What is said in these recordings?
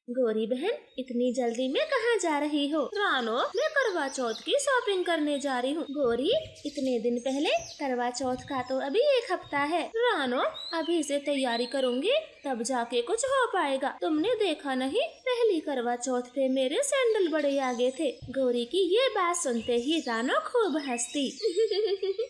गौरी बहन, इतनी जल्दी में कहाँ जा रही हो? रानो, मैं करवा चौथ की शॉपिंग करने जा रही हूँ। गौरी, इतने दिन पहले? करवा चौथ का तो अभी 1 हफ्ता है। रानो, अभी से तैयारी करूँगी तब जाके कुछ हो पाएगा। तुमने देखा नहीं, पहली करवा चौथ पे मेरे सैंडल बड़े आगे थे। गौरी की ये बात सुनते ही रानो खूब हंसती।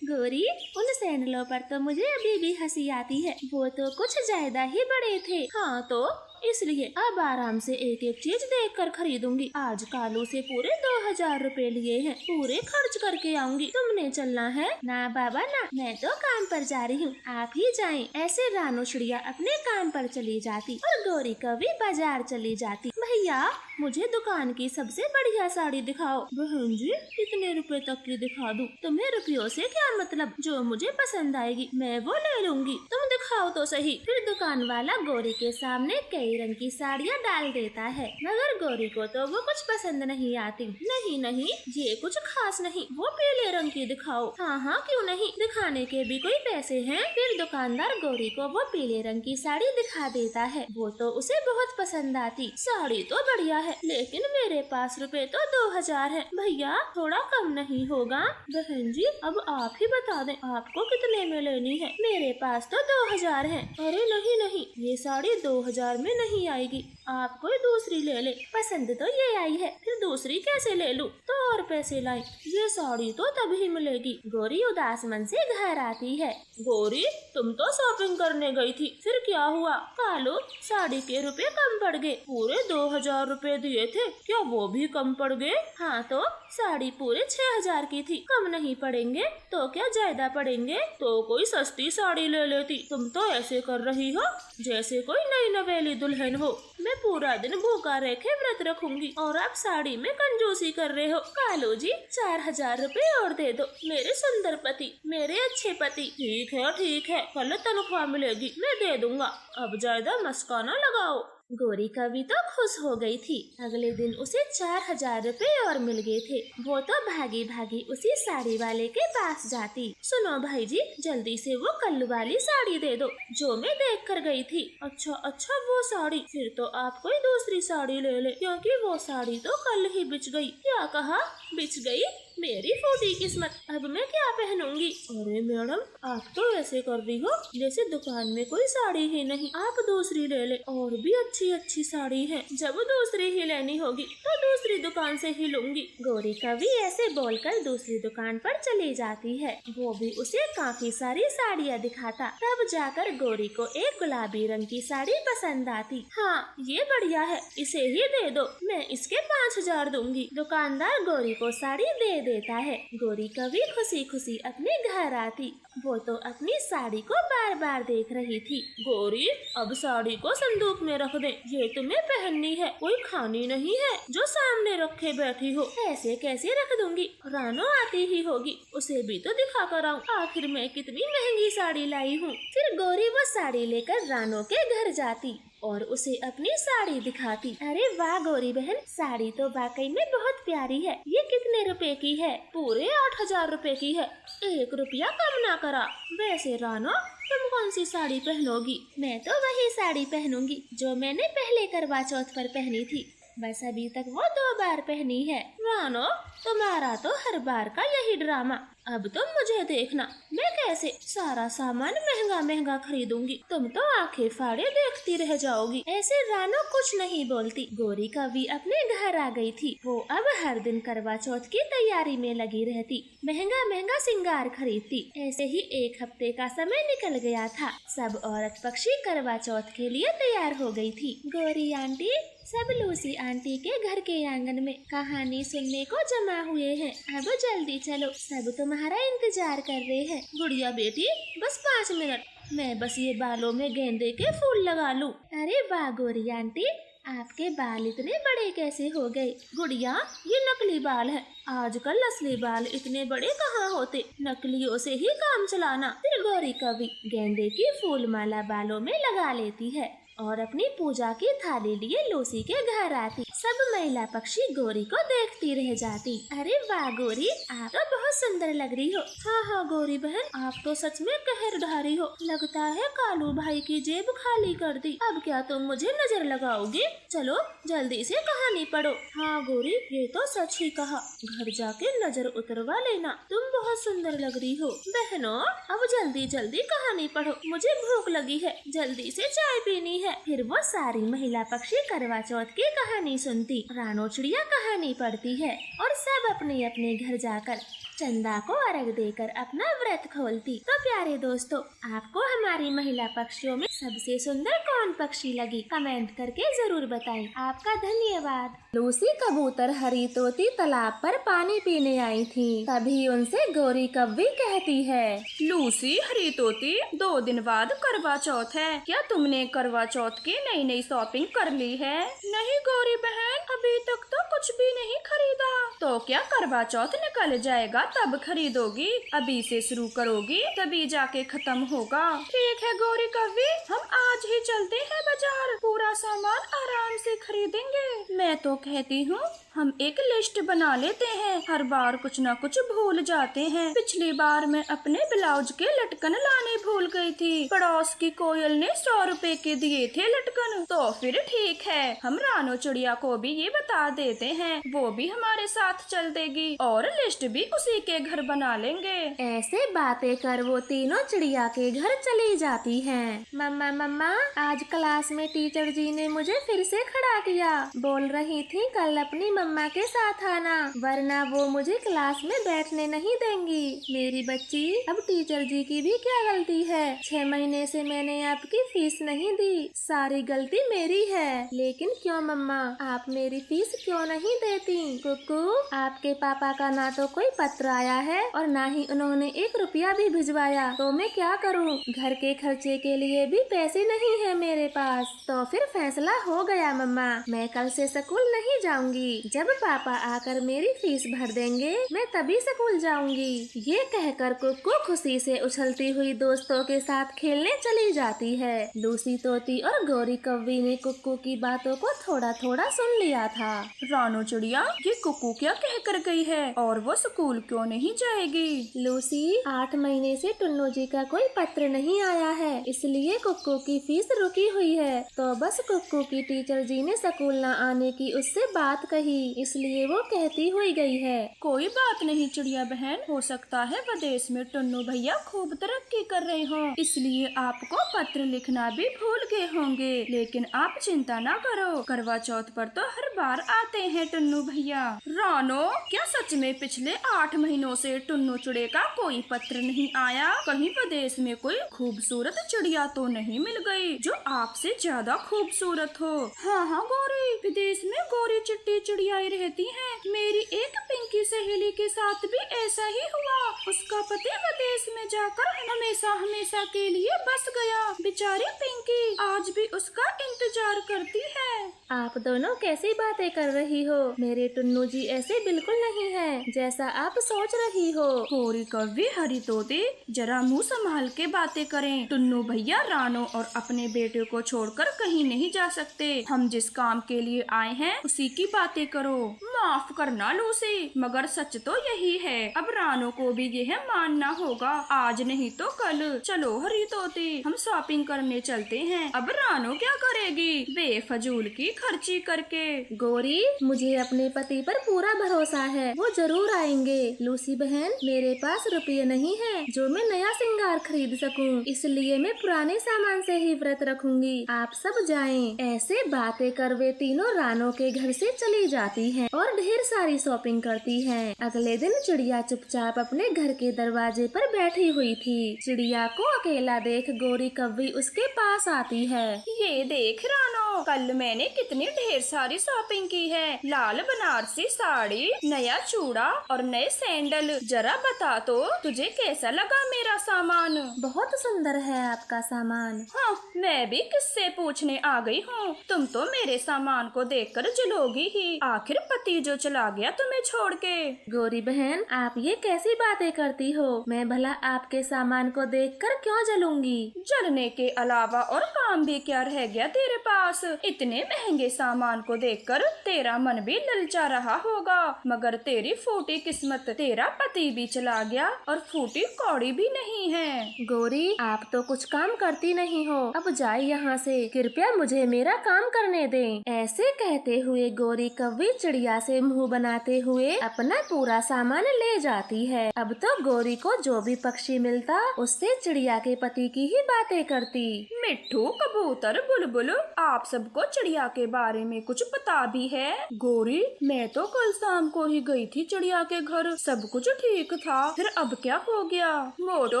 गौरी, उन सैंडलों पर तो मुझे अभी भी हंसी आती है, वो तो कुछ ज्यादा ही बड़े थे। हाँ तो इसलिए अब आराम से एक एक चीज देख कर खरीदूंगी। आज कालू से पूरे 2000 रुपए लिए हैं, पूरे खर्च करके आऊंगी। तुमने चलना है? ना बाबा ना, मैं तो काम पर जा रही हूँ, आप ही जाएं। ऐसे रानो चिड़िया अपने काम पर चली जाती और गौरी कभी बाजार चली जाती। भैया, मुझे दुकान की सबसे बढ़िया साड़ी दिखाओ। बहन जी, कितने रुपए तक की दिखा दूं? तुम्हें रुपयों से क्या मतलब, जो मुझे पसंद आएगी मैं वो ले लूंगी। तुम दिखाओ तो सही। फिर दुकान वाला गौरी के सामने कई रंग की साड़ियाँ डाल देता है, मगर गौरी को तो वो कुछ पसंद नहीं आती। नहीं नहीं, ये कुछ खास नहीं, वो पीले रंग की दिखाओ। हाँ हाँ, क्यों नहीं, दिखाने के भी कोई पैसे हैं। फिर दुकानदार गौरी को वो पीले रंग की साड़ी दिखा देता है, वो तो उसे बहुत पसंद आती। साड़ी तो बढ़िया है, लेकिन मेरे पास रुपए तो 2000 है। भैया, थोड़ा कम नहीं होगा? बहन जी, अब आप ही बता दें, आपको कितने में लेनी है? मेरे पास तो 2000 है। अरे नहीं नहीं, ये साड़ी 2000 में नहीं आएगी, आप कोई दूसरी ले ले। पसंद तो ये आई है, फिर दूसरी कैसे ले लूं? तो और पैसे लाई, ये साड़ी तो तभी मिलेगी। गौरी उदास मन से घर आती है। गौरी, तुम तो शॉपिंग करने गई थी, फिर क्या हुआ? कालू, साड़ी के रुपए कम पड़ गए। पूरे 2000 रुपए दिए थे, क्या वो भी कम पड़ गए? हाँ तो साड़ी पूरे 6000 की थी, कम नहीं पड़ेंगे तो क्या ज्यादा पड़ेंगे? तो कोई सस्ती साड़ी ले लेती। तुम तो ऐसे कर रही हो जैसे कोई नई नवेली दुल्हन हो। मैं पूरा दिन भूखा रह के व्रत रखूंगी और आप साड़ी में कंजूसी कर रहे हो। कालू जी, 4000 रुपए और दे दो, मेरे सुंदर पति, मेरे अच्छे पति। ठीक है, कल तनख्वाह मिलेगी, मैं दे दूंगा। अब ज्यादा मस्का न लगाओ। गौरी कभी तो खुश हो गई थी। अगले दिन उसे 4000 रुपए और मिल गए थे। वो तो भागी भागी उसी साड़ी वाले के पास जाती। सुनो भाई जी, जल्दी से वो कल वाली साड़ी दे दो जो मैं देख कर गई थी। अच्छा, वो साड़ी? फिर तो आप कोई दूसरी साड़ी ले ले, क्योंकि वो साड़ी तो कल ही बिच गई। क्या कहा? बिच गई? मेरी फूटी किस्मत, अब मैं क्या पहनूंगी? अरे मैडम, आप तो ऐसे कर रही हो जैसे दुकान में कोई साड़ी ही नहीं। आप दूसरी ले ले, और भी अच्छी साड़ी है। जब दूसरी ही लेनी होगी तो दूसरी दुकान से ही लूंगी। गौरी कभी ऐसे बोलकर दूसरी दुकान पर चली जाती है। वो भी उसे काफी सारी साड़ियाँ दिखाता। तब जाकर गौरी को एक गुलाबी रंग की साड़ी पसंद आती। हाँ, ये बढ़िया है, इसे ही दे दो, मैं इसके 5000 दूंगी। दुकानदार गौरी को साड़ी दे देता है। गौरी कभी खुशी खुशी अपने घर आती। वो तो अपनी साड़ी को बार बार देख रही थी। गौरी, अब साड़ी को संदूक में रख दे, ये तुम्हें पहननी है, कोई खानी नहीं है जो सामने रखे बैठी हो। ऐसे कैसे रख दूंगी? रानो आती ही होगी, उसे भी तो दिखा कर आऊं, आखिर मैं कितनी महंगी साड़ी लाई हूँ। फिर गौरी वो साड़ी लेकर रानो के घर जाती और उसे अपनी साड़ी दिखाती। अरे वाह गौरी बहन, साड़ी तो वाकई में बहुत प्यारी है। ये कितने रुपए की है? पूरे 8000 रुपए की है, 1 रुपया कम ना करा। वैसे रानो, तुम कौन सी साड़ी पहनोगी? मैं तो वही साड़ी पहनूंगी जो मैंने पहले करवा चौथ पर पहनी थी, बस अभी तक वो 2 बार पहनी है। रानो, तुम्हारा तो हर बार का यही ड्रामा। अब तुम मुझे देखना, मैं कैसे सारा सामान महंगा महंगा खरीदूंगी, तुम तो आंखें फाड़े देखती रह जाओगी। ऐसे रानो कुछ नहीं बोलती। गौरी कभी अपने घर आ गई थी। वो अब हर दिन करवा चौथ की तैयारी में लगी रहती, महंगा महंगा श्रृंगार खरीदती। ऐसे ही 1 हफ्ते का समय निकल गया था। सब औरत पक्षी करवा चौथ के लिए तैयार हो गई थी। गौरी आंटी, सब लूसी आंटी के घर के आंगन में कहानी सुनने को जमा हुए हैं। अब जल्दी चलो, सब तुम्हारा इंतजार कर रहे हैं। गुड़िया बेटी, बस 5 मिनट, मैं बस ये बालों में गेंदे के फूल लगा लूं। अरे वाह गौरी आंटी, आपके बाल इतने बड़े कैसे हो गए? गुड़िया, ये नकली बाल है, आजकल असली बाल इतने बड़े कहाँ होते, नकलियों से ही काम चलाना। फिर गौरी कभी गेंदे की फूल माला बालों में लगा लेती है और अपनी पूजा की थाली लिए लूसी के घर आती। सब महिला पक्षी गौरी को देखती रह जाती। अरे वाह गौरी, आप तो बहुत सुंदर लग रही हो। हाँ हाँ गौरी बहन, आप तो सच में कहरधारी हो। लगता है कालू भाई की जेब खाली कर दी। अब क्या तुम मुझे नजर लगाओगी? चलो जल्दी से कहानी पढ़ो। हाँ गौरी, ये तो सच ही कहा। घर जाके नजर उतरवा लेना। तुम बहुत सुंदर लग रही हो। बहनों, अब जल्दी जल्दी कहानी पढ़ो, मुझे भूख लगी है, जल्दी से चाय पीनी है। फिर वो सारी महिला पक्षी करवा चौथ की कहानी सुनती। रानो चिड़िया कहानी पढ़ती है और सब अपने अपने घर जाकर चंदा को अर्घ देकर अपना व्रत खोलती। तो प्यारे दोस्तों, आपको हमारी महिला पक्षियों में सबसे सुंदर कौन पक्षी लगी? कमेंट करके जरूर बताएं। आपका धन्यवाद। लूसी कबूतर हरी तोती तालाब पर पानी पीने आई थी। तभी उनसे गौरी कव्वी कहती है, लूसी हरी तोती, 2 दिन बाद करवा चौथ है। क्या तुमने करवा चौथ की नई नई शॉपिंग कर ली है? नहीं गौरी बहन, अभी तक तो कुछ भी नहीं खरीदा। तो क्या करवा चौथ निकल जाएगा तब खरीदोगी? अभी से शुरू करोगी तभी जाके खत्म होगा। ठीक है गौरी कव्वी, हम आज ही चलते हैं बाजार। पूरा सामान आराम से खरीदेंगे। मैं तो कहती हूँ हम एक लिस्ट बना लेते हैं। हर बार कुछ न कुछ भूल जाते हैं। पिछली बार मैं अपने ब्लाउज के लटकन लाने भूल गई थी। पड़ोस की कोयल ने 100 रुपए के दिए थे लटकन। तो फिर ठीक है, हम रानो चिड़िया को भी ये बता देते हैं, वो भी हमारे साथ चल देगी और लिस्ट भी उसी के घर बना लेंगे। ऐसे बातें कर वो तीनों चिड़िया के घर चली जाती हैं। मम्मा मम्मा, आज क्लास में टीचर जी ने मुझे फिर से खड़ा किया। बोल रही थी कल अपनी मम्मा के साथ आना, वरना वो मुझे क्लास में बैठने नहीं देंगी। मेरी बच्ची, अब टीचर जी की भी क्या गलती है? 6 महीने से मैंने आपकी फीस नहीं दी, सारी गलती मेरी है। लेकिन क्यों मम्मा, आप मेरी फीस क्यों नहीं देती? कुकू, आपके पापा का ना तो कोई पत्र आया है और ना ही उन्होंने 1 रुपया भी भिजवाया। तो मैं क्या करूं? घर के खर्चे के लिए भी पैसे नहीं है मेरे पास। तो फिर फैसला हो गया मम्मा, मैं कल से स्कूल नहीं जाऊंगी। जब पापा आकर मेरी फीस भर देंगे, मैं तभी स्कूल जाऊंगी। ये कहकर कुक्कू खुशी से उछलती हुई दोस्तों के साथ खेलने चली जाती है। लूसी तोती और गौरी कव्वी ने कुक्कू की बातों को थोड़ा थोड़ा सुन लिया था। रानो चिड़िया, ये कुक्कू क्या कह कर गई है और वो स्कूल क्यों नहीं जाएगी? लूसी, 8 महीने से टुन्नू जी का कोई पत्र नहीं आया है, इसलिए कुक्कू की फीस रुकी हुई है। तो बस कुक्कू की टीचर जी ने स्कूल न आने की उससे बात कही, इसलिए वो कहती हुई गई है। कोई बात नहीं चिड़िया बहन, हो सकता है विदेश में टुन्नू भैया खूब तरक्की कर रहे हो, इसलिए आपको पत्र लिखना भी भूल गए होंगे। लेकिन आप चिंता ना करो, करवा चौथ पर तो हर बार आते हैं टुन्नू भैया। रानो, क्या सच में पिछले 8 महीनों से टुन्नू चिड़े का कोई पत्र नहीं आया? कहीं विदेश में कोई खूबसूरत चिड़िया तो नहीं मिल गई जो आपसे ज्यादा खूबसूरत हो? हाँ हाँ गौरी, विदेश में गोरी चिट्टी चिड़ियाएं रहती हैं। मेरी एक पिंकी सहेली के साथ भी ऐसा ही हुआ। उसका पति विदेश में जाकर हमेशा हमेशा के लिए बस गया। बेचारी पिंकी आज भी उसका इंतजार करती है। आप दोनों कैसी बातें कर रही हो? मेरे टुन्नू जी ऐसे बिल्कुल नहीं है जैसा आप सोच रही हो। गौरी कव्वी हरी तोते, जरा मुंह संभाल के बातें करें। टुन्नू भैया रानो और अपने बेटे को छोड़कर कहीं नहीं जा सकते। हम जिस काम के लिए आए हैं उसी की बातें करो। माफ करना लूसी, मगर सच तो यही है। अब रानो को भी यह मानना होगा, आज नहीं तो कल। चलो हरी तोते, हम शॉपिंग करने चलते हैं। अब रानो क्या करेगी बेफजूल की खर्ची करके? गौरी, मुझे अपने पति पर पूरा भरोसा है, वो जरूर आएंगे। लूसी बहन, मेरे पास रुपये नहीं है जो मैं नया श्रृंगार खरीद सकूं, इसलिए मैं पुराने सामान से ही व्रत रखूंगी। आप सब जाएं। ऐसे बातें कर वे तीनों रानो के घर से चली जाती हैं और ढेर सारी शॉपिंग करती हैं। अगले दिन चिड़िया चुपचाप अपने घर के दरवाजे पर बैठी हुई थी। चिड़िया को अकेला देख गौरी कव्वी उसके पास आती है। ये देख रानो, कल मैंने कितनी ढेर सारी शॉपिंग की है। लाल बनारसी साड़ी, नया चूड़ा और नए सैंडल। जरा बता तो तुझे कैसा लगा मेरा सामान? बहुत सुंदर है आपका सामान। हाँ, मैं भी किससे पूछने आ गई हूँ। तुम तो मेरे सामान को देखकर जलोगी ही। आखिर पति जो चला गया तुम्हें छोड़ के। गौरी बहन, आप ये कैसी बातें करती हो? मैं भला आपके सामान को देखकर क्यों जलूंगी? जलने के अलावा और काम भी क्या रह गया तेरे पास? इतने महंगे सामान को देखकर तेरा मन भी ललचा रहा होगा, मगर तेरी फूटी किस्मत, तेरा पति भी चला गया और फूटी कौड़ी भी नहीं है। गौरी, आप तो कुछ काम करती नहीं हो, अब जाए यहाँ से, कृपया मुझे मेरा काम करने दें। ऐसे कहते हुए गौरी कौवी चिड़िया से मुंह बनाते हुए अपना पूरा सामान ले जाती है। अब तो गौरी को जो भी पक्षी मिलता उससे चिड़िया के पति की ही बातें करती। मिट्ठू, कबूतर, बुलबुल, आप सबको चिड़िया के बारे में कुछ पता भी है? गौरी, मैं तो कल शाम को ही गई थी चिड़िया के घर, सब कुछ ठीक था, फिर अब क्या हो गया? मोटो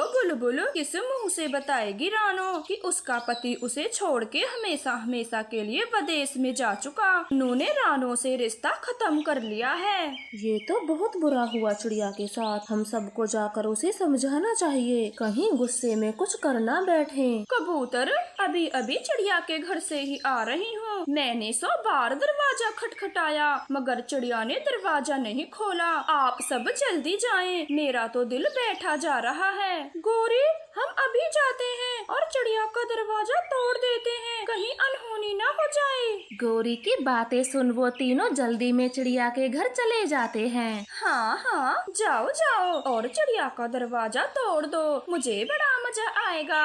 बुलबुल किस मुंह से बताएगी रानो कि उसका पति उसे छोड़ के हमेशा हमेशा के लिए विदेश में जा चुका। उन्होंने रानो से रिश्ता खत्म कर लिया है। ये तो बहुत बुरा हुआ चिड़िया के साथ, हम सबको जाकर उसे समझाना चाहिए, कहीं गुस्से में कुछ करना बैठे। कबूतर, अभी अभी चिड़िया के घर से ही आ रही हूँ, मैंने 100 बार दरवाजा खटखटाया मगर चिड़िया ने दरवाजा नहीं खोला। आप सब जल्दी जाएं, मेरा तो दिल बैठा जा रहा है। गौरी, हम अभी जाते हैं और चिड़िया का दरवाजा तोड़ देते हैं, कहीं अनहोनी ना हो जाए। गौरी की बातें सुन वो तीनों जल्दी में चिड़िया के घर चले जाते हैं। हाँ हाँ, जाओ जाओ और चिड़िया का दरवाजा तोड़ दो, मुझे बड़ा मजा आएगा।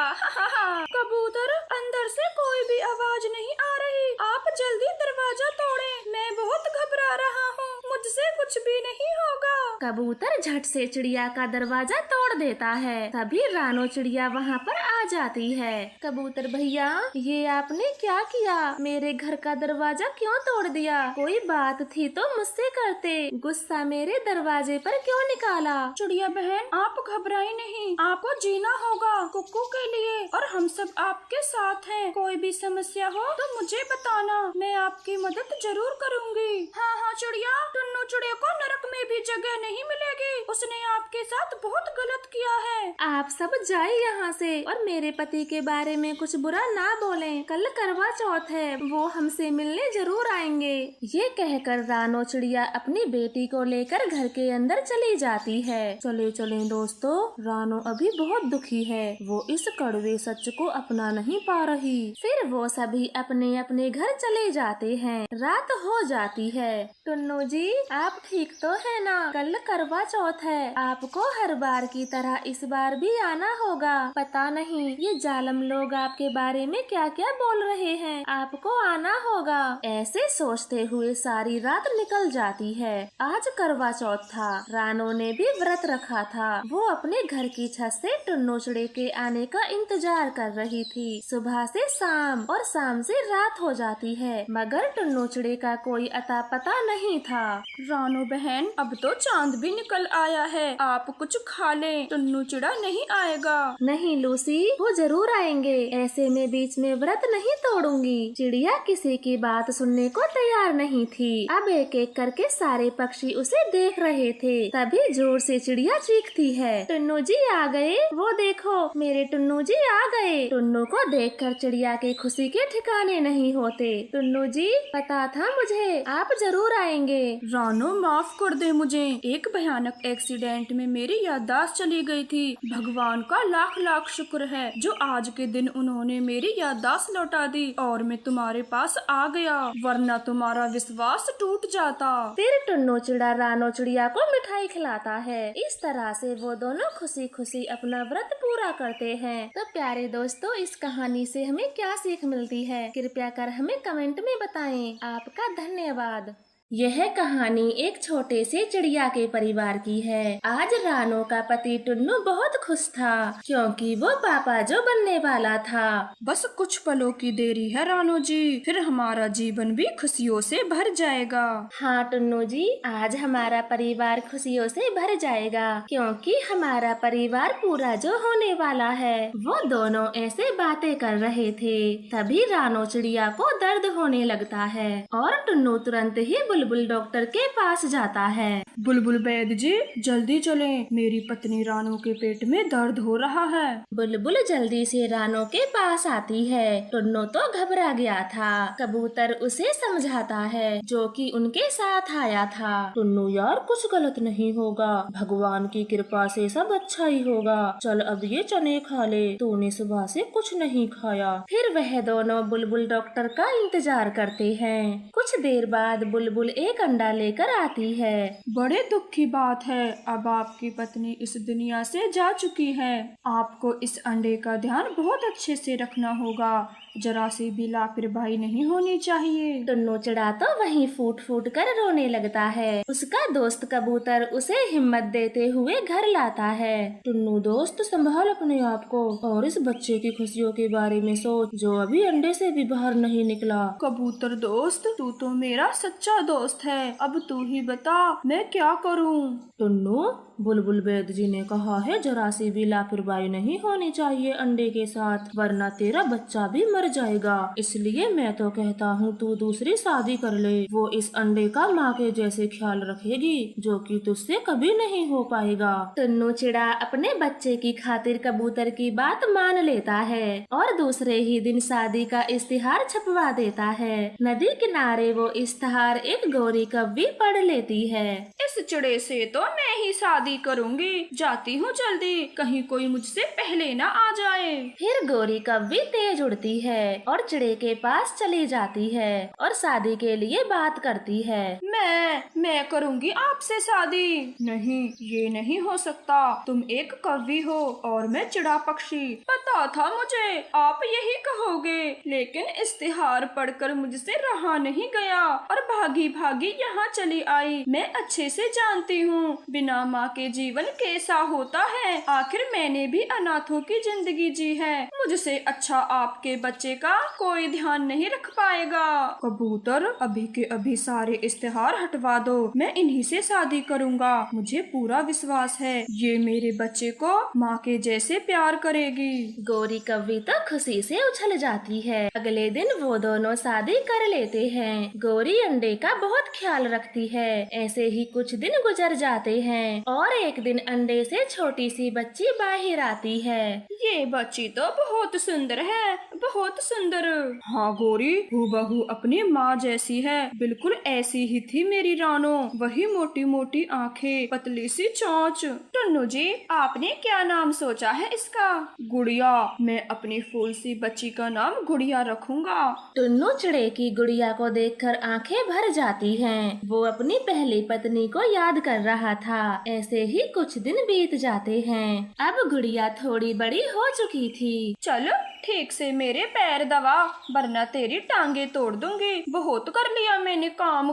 कबूतर, अंदर से कोई भी आवाज नहीं आ रही, आप जल्दी दरवाजा तोड़ें, मैं बहुत घबरा रहा हूँ, मुझसे कुछ भी नहीं होगा। कबूतर झट से चिड़िया का दरवाजा तोड़ देता है। तभी रानो चिड़िया वहाँ पर आ जाती है। कबूतर भैया, ये आपने क्या किया? मेरे घर का दरवाजा क्यों तोड़ दिया? कोई बात थी तो मुझसे करते, गुस्सा मेरे दरवाजे पर क्यों निकाला? चिड़िया बहन, आप घबराई नहीं, आपको जीना होगा कुक्कू के लिए और हम सब आपके साथ हैं। कोई भी समस्या हो तो मुझे बताना, मैं आपकी मदद जरूर करूँगी। हाँ हाँ चिड़िया, टुन्नू चिड़िया को नरक में भी जगह नहीं मिलेगी, उसने आपके साथ बहुत गलत किया है। आप सब जाए यहाँ से और मेरे पति के बारे में कुछ बुरा ना बोलें। कल करवा चौथ है, वो हमसे मिलने जरूर आएंगे। ये कहकर रानो चिड़िया अपनी बेटी को लेकर घर के अंदर चली जाती है। चले चले दोस्तों, रानो अभी बहुत दुखी है, वो इस कड़वे सच को अपना नहीं पा रही। फिर वो सभी अपने अपने घर चले जाते हैं। रात हो जाती है। टुन्नू जी, आप ठीक तो है ना? कल करवा चौथ है, आपको हर बार की तरह इस बार भी आना होगा। पता नहीं ये जालम लोग आपके बारे में क्या क्या बोल रहे हैं, आपको आना होगा। ऐसे सोचते हुए सारी रात निकल जाती है। आज करवा चौथ था, रानो ने भी व्रत रखा था। वो अपने घर की छत से टुन्नू चिड़े के आने का इंतजार कर रही थी। सुबह से शाम और शाम से रात हो जाती है, मगर टुन्नू चिड़े का कोई अता पता नहीं था। रानो बहन, अब तो चांद भी निकल आया है, आप कुछ खा लें, टुन्नू चिड़ा नहीं आएगा। नहीं लूसी, वो जरूर आएंगे, ऐसे में बीच में व्रत नहीं तोड़ूंगी। चिड़िया किसी की बात सुनने को तैयार नहीं थी। अब एक एक करके सारे पक्षी उसे देख रहे थे। तभी जोर से चिड़िया चीखती है, टुन्नू जी आ गए, वो देखो मेरे टुन्नू जी आ गए। टुन्नू को देखकर चिड़िया के खुशी के ठिकाने नहीं होते। टुन्नू जी, पता था मुझे आप जरूर आएंगे। रानो, माफ कर दे मुझे, एक भयानक एक्सीडेंट में मेरी याददाश्त चली गई थी। भगवान का लाख लाख शुक्र है जो आज के दिन उन्होंने मेरी याददाश्त लौटा दी और मैं तुम्हारे पास आ गया, वरना तुम्हारा विश्वास टूट जाता। फिर टुन्नू चिड़ा रानो चिड़िया को मिठाई खिलाता है। इस तरह से वो दोनों खुशी खुशी अपना व्रत पूरा करते हैं। तो प्यारे दोस्तों, इस कहानी से हमें क्या सीख मिलती है, कृपया कर हमें कमेंट में बताएं। आपका धन्यवाद। यह कहानी एक छोटे से चिड़िया के परिवार की है। आज रानो का पति टुन्नू बहुत खुश था क्योंकि वो पापा जो बनने वाला था। बस कुछ पलों की देरी है रानो जी, फिर हमारा जीवन भी खुशियों से भर जाएगा। हाँ टुन्नू जी, आज हमारा परिवार खुशियों से भर जाएगा क्योंकि हमारा परिवार पूरा जो होने वाला है। वो दोनों ऐसे बातें कर रहे थे, तभी रानो चिड़िया को दर्द होने लगता है और टुन्नू तुरंत ही बुलबुल डॉक्टर के पास जाता है। बुलबुल वैद्य जी, जल्दी चलें, मेरी पत्नी रानो के पेट में दर्द हो रहा है। बुलबुल जल्दी से रानो के पास आती है। टुन्नू तो घबरा गया था। कबूतर उसे समझाता है, जो कि उनके साथ आया था। टुन्नू यार, कुछ गलत नहीं होगा, भगवान की कृपा से सब अच्छा ही होगा। चल अब ये चने खा ले, तूने सुबह से कुछ नहीं खाया। फिर वह दोनों बुलबुल डॉक्टर का इंतजार करते हैं। कुछ देर बाद बुलबुल एक अंडा लेकर आती है। बड़े दुख की बात है, अब आपकी पत्नी इस दुनिया से जा चुकी है। आपको इस अंडे का ध्यान बहुत अच्छे से रखना होगा, जरा सी भी लापरवाही नहीं होनी चाहिए। टुन्नू चिड़ा तो वहीं फूट फूट कर रोने लगता है। उसका दोस्त कबूतर उसे हिम्मत देते हुए घर लाता है। टुन्नू दोस्त, संभाल अपने आप को और इस बच्चे की खुशियों के बारे में सोच, जो अभी अंडे से भी बाहर नहीं निकला। कबूतर दोस्त, तू तो मेरा सच्चा दोस्त है, अब तू ही बता मैं क्या करूं? टुन्नू, बुलबुल वैद्य जी ने कहा है जरा सी भी लापरवाही नहीं होनी चाहिए अंडे के साथ, वरना तेरा बच्चा भी मर जाएगा। इसलिए मैं तो कहता हूँ तू दूसरी शादी कर ले, वो इस अंडे का माँ के जैसे ख्याल रखेगी, जो कि तुझसे कभी नहीं हो पाएगा। टुन्नू चिड़ा अपने बच्चे की खातिर कबूतर की बात मान लेता है और दूसरे ही दिन शादी का इश्तिहार छपवा देता है। नदी किनारे वो इश्तिहार एक गोरी कव्वी पढ़ लेती है। इस चिड़े से तो मैं ही शादी करूंगी, जाती हूँ जल्दी, कहीं कोई मुझसे पहले ना आ जाए। फिर गोरी कव्वी तेज उड़ती है और चिड़े के पास चली जाती है और शादी के लिए बात करती है। मैं करूंगी आपसे शादी। नहीं, ये नहीं हो सकता, तुम एक कवि हो और मैं चिड़ा पक्षी। पता था मुझे आप यही कहोगे, लेकिन इश्तिहार पढ़कर मुझसे रहा नहीं गया और भागी भागी यहाँ चली आई। मैं अच्छे से जानती हूँ बिना माँ के जीवन कैसा होता है, आखिर मैंने भी अनाथों की जिंदगी जी है। मुझसे अच्छा आपके बच्चे का कोई ध्यान नहीं रख पाएगा। कबूतर, अभी के अभी सारे इश्तिहार हटवा दो, मैं इन्हीं से शादी करूंगा। मुझे पूरा विश्वास है ये मेरे बच्चे को माँ के जैसे प्यार करेगी। गोरी कव्वी तो खुशी से उछल जाती है। अगले दिन वो दोनों शादी कर लेते हैं। गोरी अंडे का बहुत ख्याल रखती है। ऐसे ही कुछ दिन गुजर जाते हैं और एक दिन अंडे से छोटी सी बच्ची बाहर आती है। ये बच्ची तो बहुत सुंदर है, बहुत सुंदर। हाँ गोरी, हूबहू अपनी माँ जैसी है, बिल्कुल ऐसी ही थी मेरी रानो, वही मोटी मोटी आंखें, पतली सी चोंच। टुन्नू जी, आपने क्या नाम सोचा है इसका? गुड़िया। मैं अपनी फूल सी बच्ची का नाम गुड़िया रखूंगा। टुन्नू चिड़े की गुड़िया को देखकर आंखें भर जाती हैं। वो अपनी पहली पत्नी को याद कर रहा था। ऐसे ही कुछ दिन बीत जाते हैं। अब गुड़िया थोड़ी बड़ी हो चुकी थी। चलो ठीक से मेरे पैर दबा, वरना तेरी टांगे तोड़ दूंगी। बहुत कर लिया मैंने काम,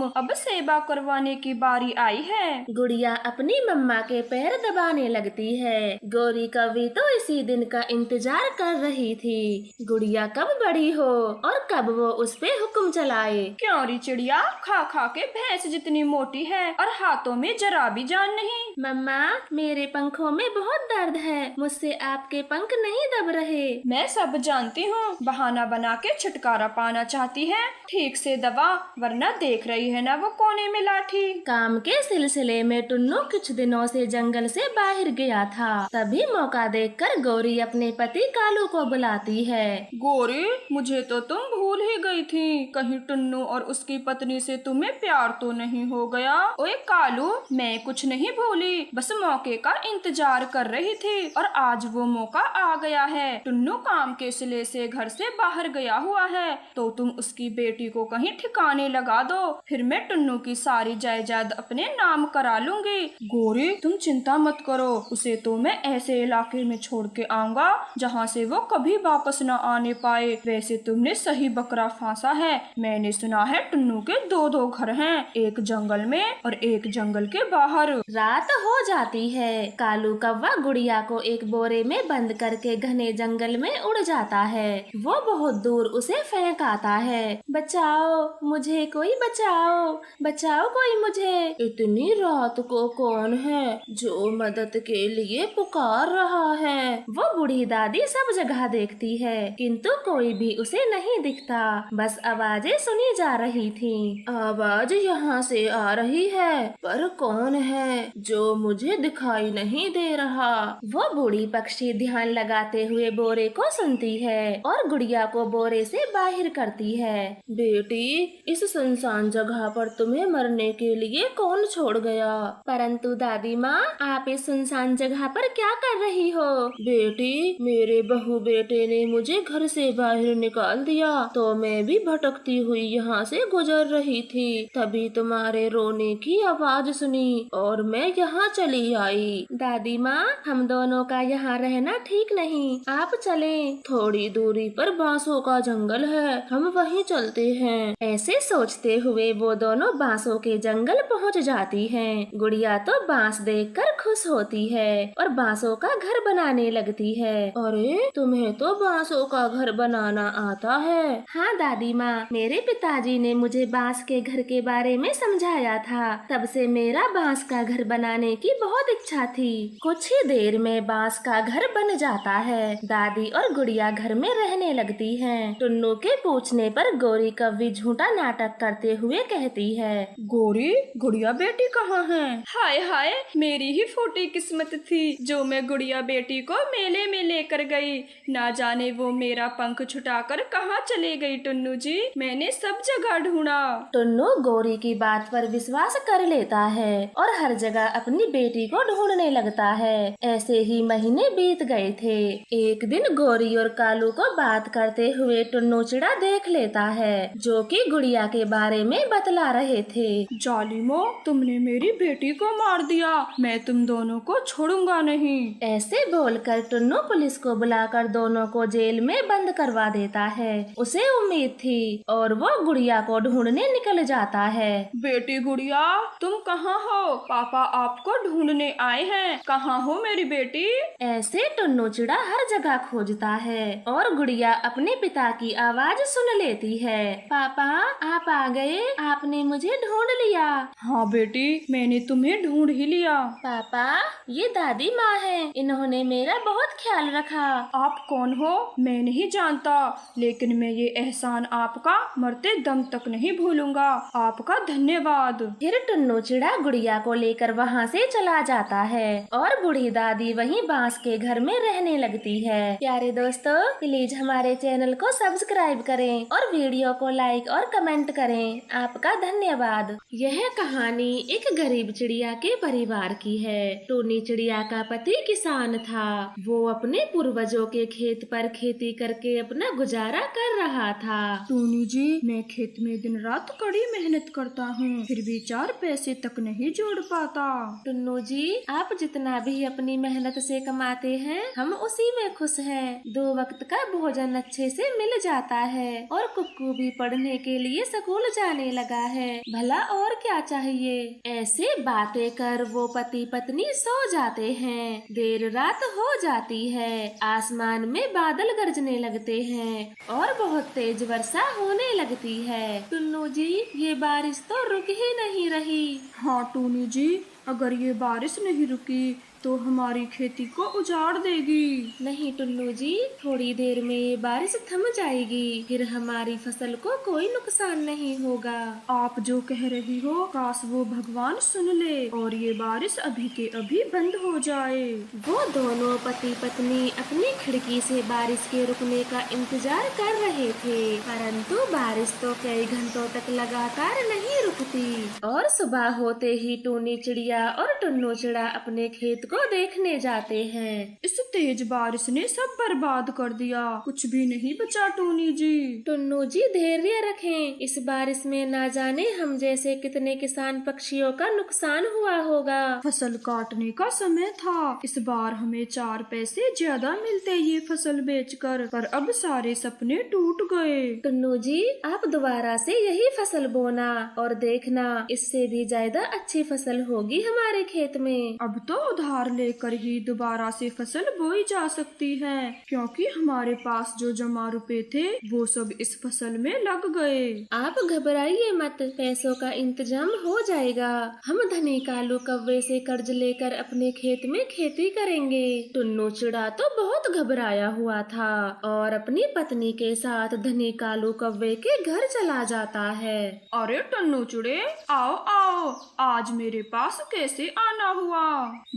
अब सेवा करवाने की बारी आई है। गुड़िया अपनी मम्मा के पैर दबाने लगती है। गोरी कव्वी तो इसी दिन का इंतजार कर रही थी। गुड़िया कब बड़ी हो और कब वो उस पे हुक्म चलाए। क्यों री चिड़िया, खा खा के भैंस जितनी मोटी है और हाथों में जरा भी जान नहीं। मम्मा, मेरे पंखों में बहुत दर्द है, मुझसे आपके पंख नहीं दब रहे। मैं सब जानती हूँ, बहाना बना के छुटकारा पाना चाहती है। ठीक से दबा, वरना देख रही है ना वो कोने में लाठी। काम के सिलसिले में टुन्नू कुछ दिनों से जंगल से बाहर गया था। तभी मौका देखकर गौरी अपने पति कालू को बुलाती है। गौरी, मुझे तो तुम भूल ही गई थी, कहीं टुन्नू और उसकी पत्नी से तुम्हें प्यार तो नहीं हो गया? ओए कालू, मैं कुछ नहीं भूली, बस मौके का इंतजार कर रही थी और आज वो मौका आ गया है। टुन्नू काम के सिले से घर से बाहर गया हुआ है, तो तुम उसकी बेटी को कहीं ठिकाने लगा दो, फिर मैं टुन्नू की सारी जायदाद अपने नाम करा लूंगी। गौरी, तुम चिंता मत करो, उसे तो मैं ऐसे इलाके में छोड़ के आऊंगा जहाँ से वो कभी वापस न आने पाए। वैसे तुमने सही बकरा फांसा है, मैंने सुना है टुन्नू के दो घर हैं, एक जंगल में और एक जंगल के बाहर। रात हो जाती है। कालू कौवा गुड़िया को एक बोरे में बंद करके घने जंगल में में उड़ जाता है। वो बहुत दूर उसे फेंक आता है। बचाओ मुझे, कोई बचाओ, बचाओ कोई मुझे। इतनी रात को कौन है जो मदद के लिए पुकार रहा है? वो बूढ़ी दादी सब जगह देखती है किंतु कोई भी उसे नहीं दिखता। बस आवाजें सुनी जा रही थी। आवाज यहाँ से आ रही है, पर कौन है जो मुझे दिखाई नहीं दे रहा? वो बूढ़ी पक्षी ध्यान लगाते हुए बोरे को सुनती है और गुड़िया को बोरे से बाहर करती है। बेटी, इस सुनसान जगह पर तुम्हें मरने के लिए कौन छोड़ गया? परंतु दादी माँ, आप इस सुनसान जगह पर क्या कर रही हो? बेटी, मेरे बहू बेटे ने मुझे घर से बाहर निकाल दिया तो मैं भी भटकती हुई यहाँ से गुजर रही थी। तभी तुम्हारे रोने की आवाज सुनी और मैं यहाँ चली आई। दादी माँ, हम दोनों का यहाँ रहना ठीक नहीं, आप चलें। थोड़ी दूरी पर बांसों का जंगल है, हम वहीं चलते हैं। ऐसे सोचते हुए वो दोनों बांसों के जंगल पहुँच जाती हैं। गुड़िया तो बांस देखकर खुश होती है और बांसों का घर बनाने लगती है। अरे, तुम्हें तो बांसों का घर बनाना आता है? हाँ दादी माँ, मेरे पिताजी ने मुझे बांस के घर के बारे में समझाया था। तब से मेरा बांस का घर बनाने की बहुत इच्छा थी। कुछ ही देर में बांस का घर बन जाता है। दादी और गुड़िया घर में रहने लगती हैं। टुन्नू के पूछने पर गौरी कव्वी झूठा नाटक करते हुए कहती है, गौरी, गुड़िया बेटी कहाँ है? हाय हाय, मेरी ही फूटी किस्मत थी जो मैं गुड़िया बेटी को मेले में लेकर गई। ना जाने वो मेरा पंख छुटाकर कहाँ चले गई। टुन्नू जी, मैंने सब जगह ढूंढा। टुन्नू गौरी की बात पर विश्वास कर लेता है और हर जगह अपनी बेटी को ढूंढने लगता है। ऐसे ही महीने बीत गए थे। एक दिन गौरी और कालू को बात करते हुए टुन्नू चिड़ा देख लेता है जो कि गुड़िया के बारे में बतला रहे थे। जालिमो, तुमने मेरी बेटी को मार दिया, मैं तुम दोनों को छोड़ूंगा नहीं। ऐसे बोलकर टुन्नू पुलिस को बुलाकर दोनों को जेल में बंद करवा देता है। उसे उम्मीद थी और वो गुड़िया को ढूंढने निकल जाता है। बेटी गुड़िया, तुम कहाँ हो? पापा आपको ढूंढने आए हैं, कहाँ हो मेरी बेटी? ऐसे टुन्नू चिड़ा हर जगह खोजता है और गुड़िया अपने पिता की आवाज सुन लेती है। पापा, आप आ गए, आपने मुझे ढूंढ लिया। हाँ बेटी, मैंने तुम्हें ढूंढ ही लिया। पापा, ये दादी माँ है, इन्होंने मेरा बहुत ख्याल रखा। आप कौन हो? मैं नहीं जानता, लेकिन मैं ये एहसान आपका मरते दम तक नहीं भूलूंगा। आपका धन्यवाद। फिर टुन्नू चिड़ा गुड़िया को लेकर वहाँ से चला जाता है और बूढ़ी दादी वहीं बांस के घर में रहने लगती है। प्यारे दोस्तों, प्लीज हमारे चैनल को सब्सक्राइब करें और वीडियो को लाइक और कमेंट करें। आपका धन्यवाद। यह कहानी एक गरीब चिड़िया के परिवार की है। टूनी चिड़िया का पति किसान था। वो अपने पूर्वजों के खेत पर खेती करके अपना गुजारा कर रहा था। टूनी जी, मैं खेत में दिन रात कड़ी मेहनत करता हूँ, फिर भी 4 पैसे तक नहीं जोड़ पाता। टुन्नू जी, आप जितना भी अपनी मेहनत से कमाते हैं, हम उसी में खुश हैं। 2 वक्त का भोजन अच्छे से मिल जाता है और कुक्कू भी पढ़ने के लिए स्कूल जाने लगा है। भला और क्या चाहिए? ऐसे बातें कर वो पति पत्नी सो जाते हैं। देर रात हो जाती है, आसमान में बादल गरजने लगते हैं और बहुत तेज वर्षा होने लगती है। टुन्नू जी, ये बारिश तो रुक ही नहीं रही। हाँ टूनी जी, अगर ये बारिश नहीं रुकी तो हमारी खेती को उजाड़ देगी। नहीं टुन्नू जी, थोड़ी देर में ये बारिश थम जाएगी, फिर हमारी फसल को कोई नुकसान नहीं होगा। आप जो कह रही हो, काश वो भगवान सुन ले और ये बारिश अभी के अभी बंद हो जाए। वो दोनों पति पत्नी अपनी खिड़की से बारिश के रुकने का इंतजार कर रहे थे, परंतु बारिश तो कई घंटों तक लगातार नहीं रुकती और सुबह होते ही टूनी चिड़िया और टुन्नू चिड़ा अपने खेत को देखने जाते हैं। इस तेज बारिश ने सब बर्बाद कर दिया, कुछ भी नहीं बचा। टूनी जी, टुन्नू जी धैर्य रखें, इस बारिश में ना जाने हम जैसे कितने किसान पक्षियों का नुकसान हुआ होगा। फसल काटने का समय था, इस बार हमें 4 पैसे ज्यादा मिलते ये फसल बेचकर, पर अब सारे सपने टूट गए। टुन्नू जी, आप दोबारा से यही फसल बोना और देखना, इससे भी ज्यादा अच्छी फसल होगी हमारे खेत में। अब तो उधार उधार लेकर ही दोबारा से फसल बोई जा सकती है, क्योंकि हमारे पास जो जमा रुपए थे वो सब इस फसल में लग गए। आप घबराइए मत, पैसों का इंतजाम हो जाएगा। हम धनी कालू कौवे से कर्ज लेकर अपने खेत में खेती करेंगे। टुन्नू चिड़ा तो बहुत घबराया हुआ था और अपनी पत्नी के साथ धनी कालू कौवे के घर चला जाता है। अरे टन्नू चिड़े, आओ आओ, आज मेरे पास कैसे आना हुआ?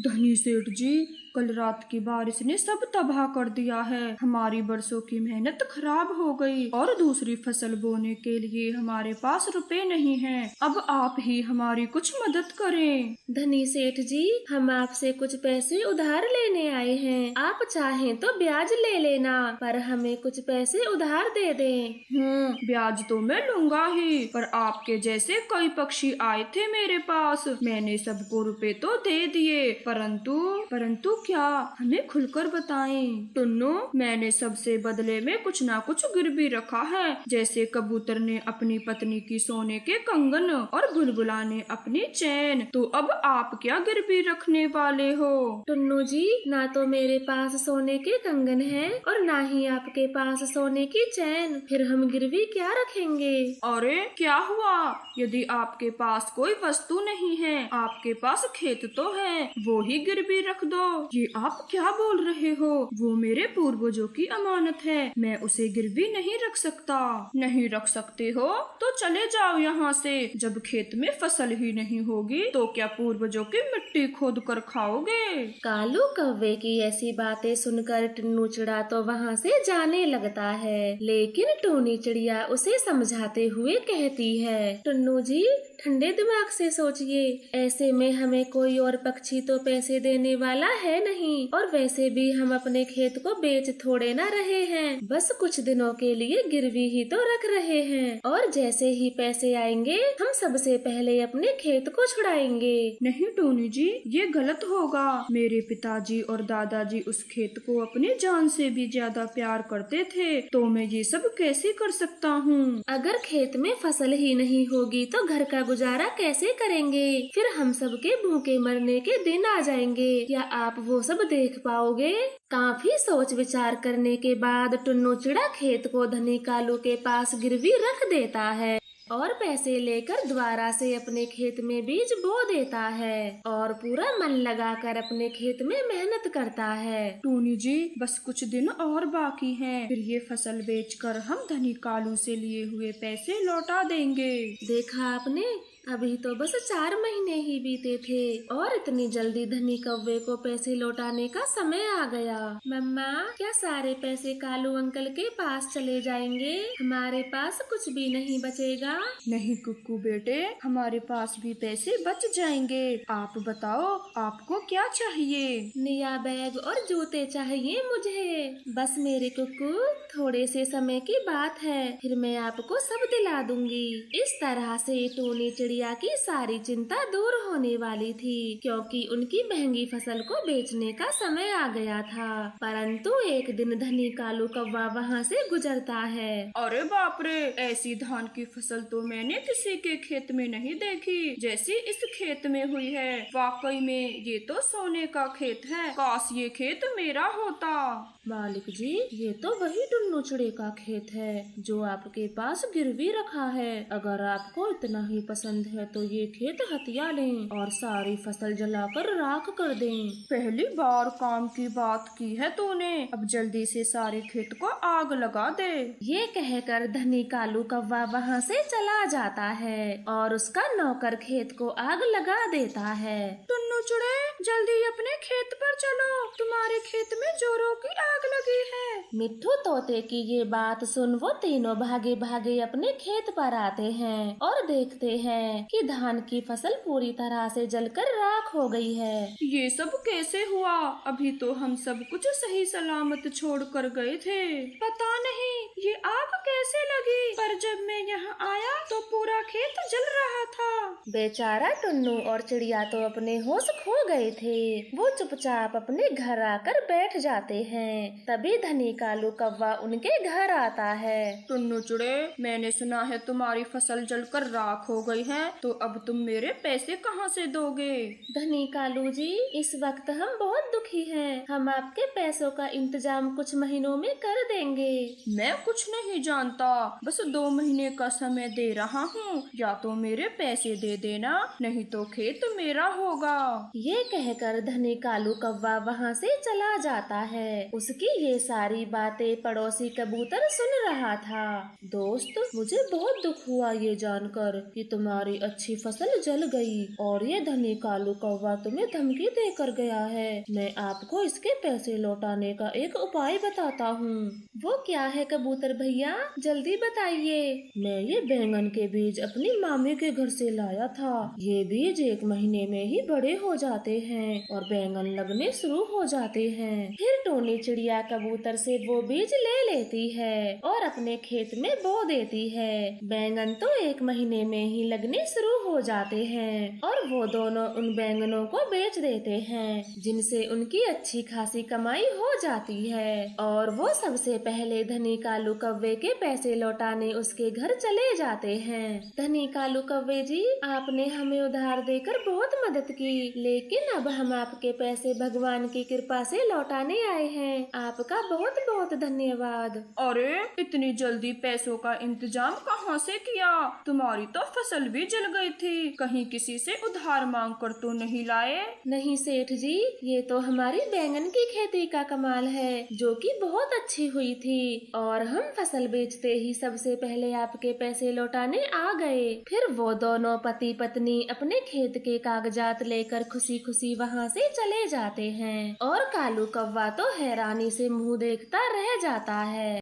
धनी सेठ जी, कल रात की बारिश ने सब तबाह कर दिया है। हमारी बरसों की मेहनत खराब हो गई और दूसरी फसल बोने के लिए हमारे पास रुपए नहीं हैं। अब आप ही हमारी कुछ मदद करें। धनी सेठ जी, हम आपसे कुछ पैसे उधार लेने आए हैं। आप चाहें तो ब्याज ले लेना, पर हमें कुछ पैसे उधार दे दें। ब्याज तो मैं लूंगा ही, पर आपके जैसे कई पक्षी आए थे मेरे पास, मैंने सबको रुपए तो दे दिए, परंतु क्या? हमें खुलकर बताएं। टुन्नू, मैंने सबसे बदले में कुछ ना कुछ गिरवी रखा है, जैसे कबूतर ने अपनी पत्नी की सोने के कंगन और बुलबुला ने अपनी चैन। तो अब आप क्या गिरवी रखने वाले हो? टुन्नू जी, ना तो मेरे पास सोने के कंगन है और ना ही आपके पास सोने की चैन, फिर हम गिरवी क्या रखेंगे? अरे क्या हुआ? यदि आपके पास कोई वस्तु नहीं है, आपके पास खेत तो है, वो ही गिरवी रख दो। ये आप क्या बोल रहे हो? वो मेरे पूर्वजों की अमानत है, मैं उसे गिरवी नहीं रख सकता। नहीं रख सकते हो तो चले जाओ यहाँ से। जब खेत में फसल ही नहीं होगी तो क्या पूर्वजों की मिट्टी खोद कर खाओगे? कालू कौवे की ऐसी बातें सुनकर टुन्नू चिड़ा तो वहाँ से जाने लगता है, लेकिन टूनी चिड़िया उसे समझाते हुए कहती है, टुन्नू जी, ठंडे दिमाग से सोचिए, ऐसे में हमें कोई और पक्षी तो पैसे देने वाला है नहीं, और वैसे भी हम अपने खेत को बेच थोड़े ना रहे हैं, बस कुछ दिनों के लिए गिरवी ही तो रख रहे हैं, और जैसे ही पैसे आएंगे हम सबसे पहले अपने खेत को छुड़ाएंगे। नहीं टोनी जी, ये गलत होगा। मेरे पिताजी और दादाजी उस खेत को अपनी जान से भी ज्यादा प्यार करते थे, तो मैं ये सब कैसे कर सकता हूँ? अगर खेत में फसल ही नहीं होगी तो घर का गुजारा कैसे करेंगे? फिर हम सबके भूखे मरने के दिन आ जाएंगे। क्या आप वो सब देख पाओगे? काफी सोच विचार करने के बाद टुन्नू चिड़ा खेत को धनी कालू के पास गिरवी रख देता है और पैसे लेकर दोबारा से अपने खेत में बीज बो देता है और पूरा मन लगाकर अपने खेत में मेहनत करता है। टूनी जी, बस कुछ दिन और बाकी हैं, फिर ये फसल बेचकर हम धनी कालू से लिए हुए पैसे लौटा देंगे। देखा आपने, अभी तो बस 4 महीने ही बीते थे और इतनी जल्दी धनी कौवे को पैसे लौटाने का समय आ गया। मम्मा, क्या सारे पैसे कालू अंकल के पास चले जाएंगे? हमारे पास कुछ भी नहीं बचेगा? नहीं कुक्कू बेटे, हमारे पास भी पैसे बच जाएंगे। आप बताओ, आपको क्या चाहिए? नया बैग और जूते चाहिए मुझे। बस मेरे कुक्कू, थोड़े से समय की बात है, फिर मैं आपको सब दिला दूंगी। इस तरह से टूनी चिड़िया की सारी चिंता दूर होने वाली थी, क्योंकि उनकी महंगी फसल को बेचने का समय आ गया था। परंतु एक दिन धनी कालू कौवा वहाँ से गुजरता है। अरे बाप रे, ऐसी धान की फसल तो मैंने किसी के खेत में नहीं देखी जैसी इस खेत में हुई है। वाकई में ये तो सोने का खेत है, काश ये खेत मेरा होता। मालिक जी, ये तो वही टुन्नू चिड़े का खेत है जो आपके पास गिरवी रखा है। अगर आपको इतना ही पसंद है तो ये खेत हथिया लें और सारी फसल जलाकर राख कर दें। पहली बार काम की बात की है तूने, अब जल्दी से सारे खेत को आग लगा दे। ये कहकर धनी कालू कौवा वहाँ से चला जाता है और उसका नौकर खेत को आग लगा देता है। टुन्नू चिड़े, जल्दी अपने खेत पर चलो, तुम्हारे खेत में जोरों की आग लगी है। मिट्ठू तोते की ये बात सुन वो तीनों भागे भागे अपने खेत पर आते हैं और देखते हैं कि धान की फसल पूरी तरह से जलकर राख हो गई है। ये सब कैसे हुआ? अभी तो हम सब कुछ सही सलामत छोड़ कर गए थे। पता नहीं ये आग कैसे लगी? पर जब मैं यहाँ आया तो पूरा खेत जल रहा था। बेचारा टुन्नू और चिड़िया तो अपने होश खो गए थे। वो चुपचाप अपने घर आकर बैठ जाते हैं। तभी धनी कालू कौवा उनके घर आता है। टुन्नू चिड़े, मैंने सुना है तुम्हारी फसल जलकर राख हो गई है, तो अब तुम मेरे पैसे कहाँ से दोगे? धनी कालू जी, इस वक्त हम बहुत दुखी हैं। हम आपके पैसों का इंतजाम कुछ महीनों में कर देंगे। मैं कुछ नहीं जानता, बस 2 महीने का समय दे रहा हूँ। या तो मेरे पैसे दे देना, नहीं तो खेत मेरा होगा। ये कहकर धनी कालू कौवा वहाँ से चला जाता है। उसकी ये सारी बातें पड़ोसी कबूतर सुन रहा था। दोस्त, मुझे बहुत दुख हुआ ये जानकर कि तुम्हारी अच्छी फसल जल गई और ये धनी कालू कौवा तुम्हें धमकी देकर गया है। मैं आपको इसके पैसे लौटाने का एक उपाय बताता हूँ। वो क्या है कबूतर भैया, जल्दी बताइए। मैं ये बैंगन के बीज अपनी मामी के घर से लाया था। ये बीज 1 महीने में ही बड़े हो जाते हैं और बैंगन लगने शुरू हो जाते हैं। फिर टोनी चिड़िया कबूतर से वो बीज ले लेती है और अपने खेत में बो देती है। बैंगन तो 1 महीने में ही लगने शुरू हो जाते हैं और वो दोनों उन बैंगनों को बेच देते हैं, जिनसे उनकी अच्छी खासी कमाई हो जाती है। और वो सबसे पहले धनी कालू कौवे के पैसे लौटाने उसके घर चले जाते हैं। धनी कालू कौवे जी, आपने हमें उधार देकर बहुत मदद की, लेकिन अब हम आपके पैसे भगवान की कृपा से लौटाने आए हैं। आपका बहुत बहुत धन्यवाद। अरे, इतनी जल्दी पैसों का इंतजाम कहाँ से किया? तुम्हारी तो फसल भी जल गई थी। कहीं किसी से उधार मांग कर तो नहीं लाए? नहीं सेठ जी, ये तो हमारी बैंगन की खेती का कमाल है, जो कि बहुत अच्छी हुई थी। और हम फसल बेचते ही सबसे पहले आपके पैसे लौटाने आ गए। फिर वो दोनों पति पत्नी अपने खेत के कागजात लेकर खुशी खुशी वहाँ से चले जाते हैं और कालू कौवा तो हैरानी से मुंह देखता रह जाता है।